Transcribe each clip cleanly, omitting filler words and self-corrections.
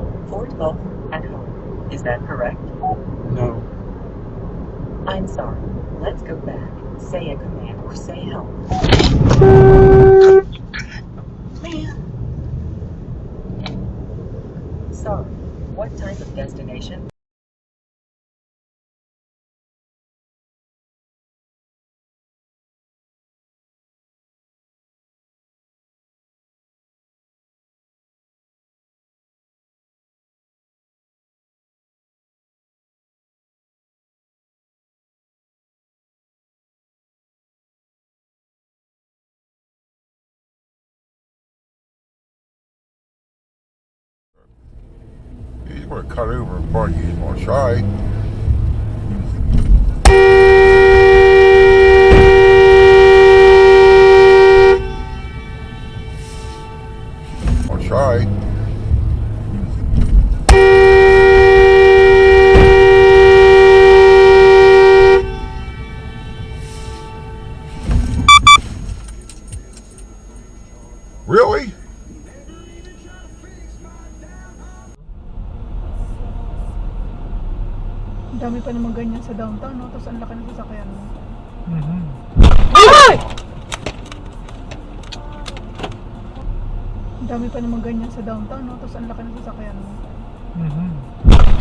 call 412 at home. Is that correct? No. I'm sorry. Let's go back. Say a command or say help. Man. Sorry. What type of destination? He's going to cut over and park. He's going to try. I'll try. Really? Dami pa naman ganyan sa downtown, no? Tapos ang laki ng sasakyan mo. Ay! Dami pa naman ganyan sa downtown, no? Tapos ang laki ng sasakyan mo.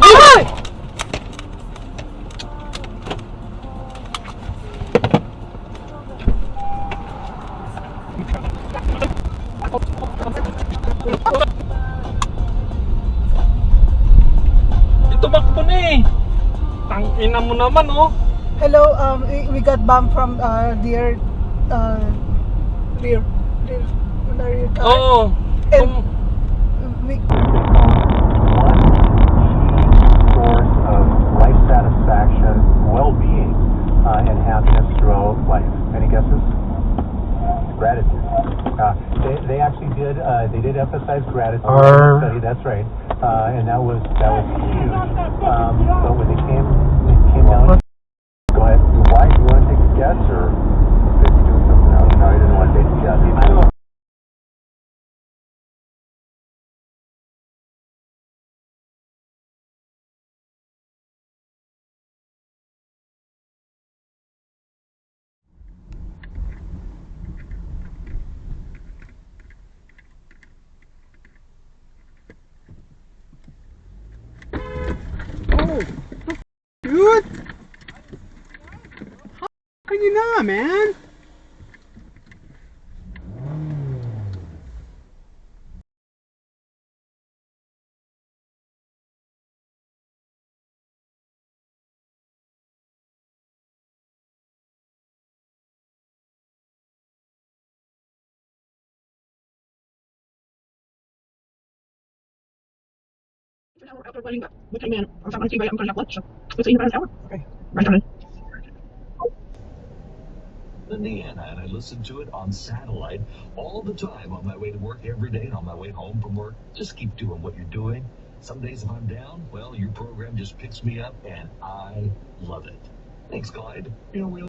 Ay! Tumakbo na eh. Tangina mo naman oh. Hello, we got bumped from rear car. Oo. And we source of life satisfaction, well-being, and happiness throughout life. Any guesses? Gratitude. They actually did. They did emphasize gratitude in the study. That's right, and that was huge. But when it came down, go ahead. Why do you want to take a guess, or is he doing something else? No, he didn't want to take a guess. Dude! How can you not, man? An hour after running back with a man from San Francisco by lunch. It's in about an hour. Okay. Right on it. Indiana, and I listen to it on satellite all the time on my way to work every day and on my way home from work. Just keep doing what you're doing. Some days if I'm down, well, your program just picks me up and I love it. Thanks, Clyde. You know, we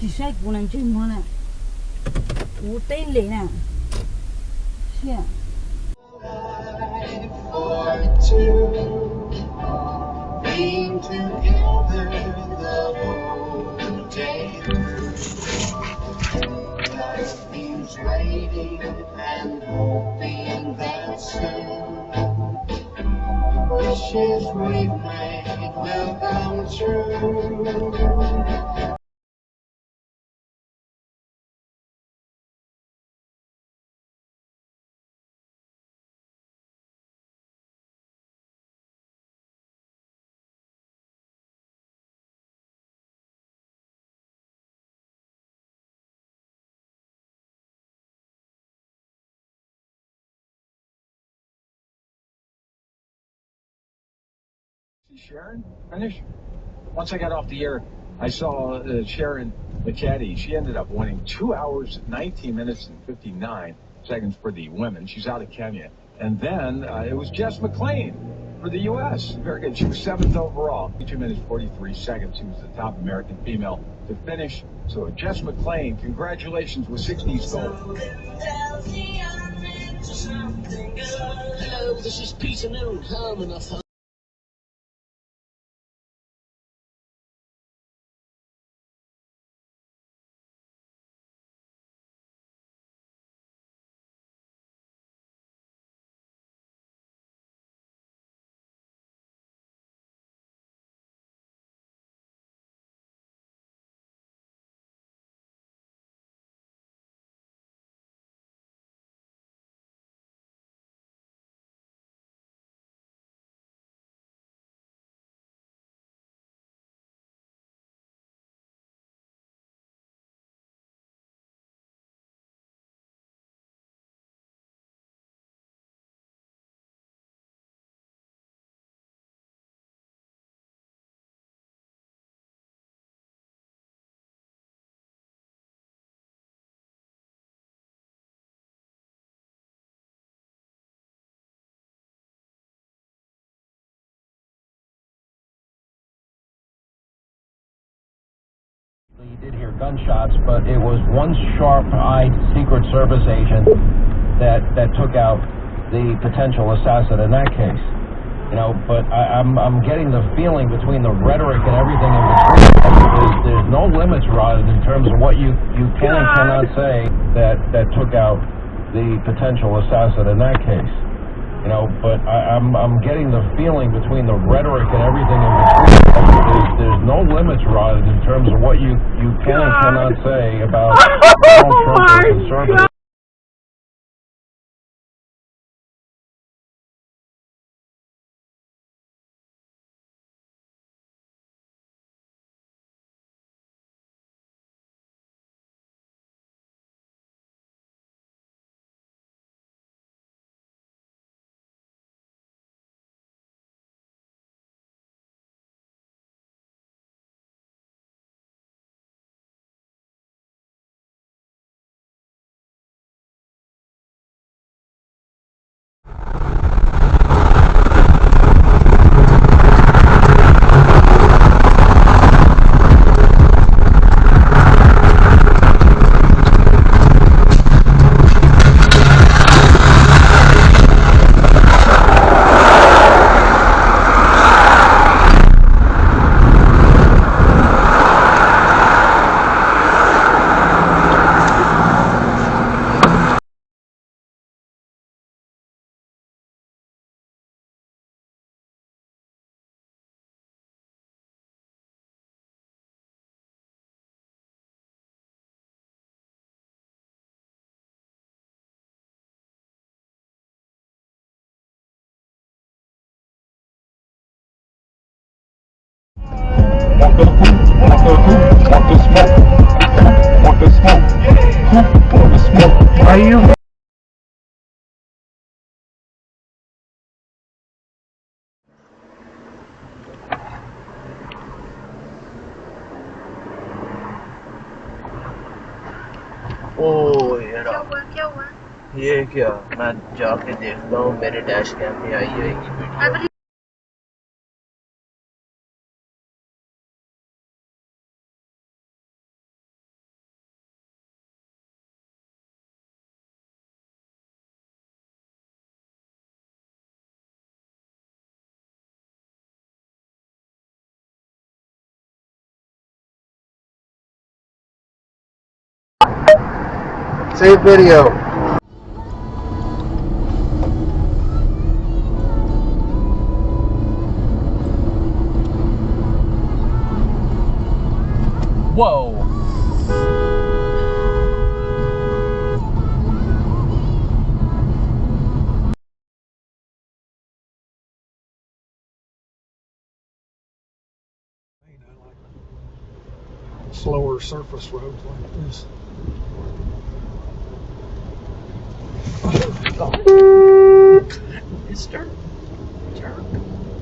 chỉ sách của nàng chơi mua nè, cú tên lệ nè, xia. Being together the whole day. Life means waiting and hoping that soon wishes we've made will come true. Sharon, finish. Once I got off the air, I saw Sharon, the caddy. She ended up winning 2 hours, 19 minutes, and 59. seconds for the women. She's out of Kenya. And then it was Jess McLean for the U.S. Very good. She was 7th overall. 2 minutes, 43 seconds. She was the top American female to finish. So Jess McLean, congratulations with 60s gold. Hello, this is Peter Newton. Home enough. You did hear gunshots, but it was one sharp-eyed Secret Service agent that took out the potential assassin in that case. You know, but I'm getting the feeling between the rhetoric and everything in between, there's no limits, Rod, in terms of what you can and cannot say that took out the potential assassin in that case. You know, but I'm getting the feeling between the rhetoric and everything in between, there's no limits, Rod, in terms of what you can and cannot say about Donald Trump or conservatives. Are you? ओ ये क्या मैं जाके देखता हूँ मेरे dash cam में आई है ये video Save video. Whoa. Slower surface roads like this. Mr. Jerk.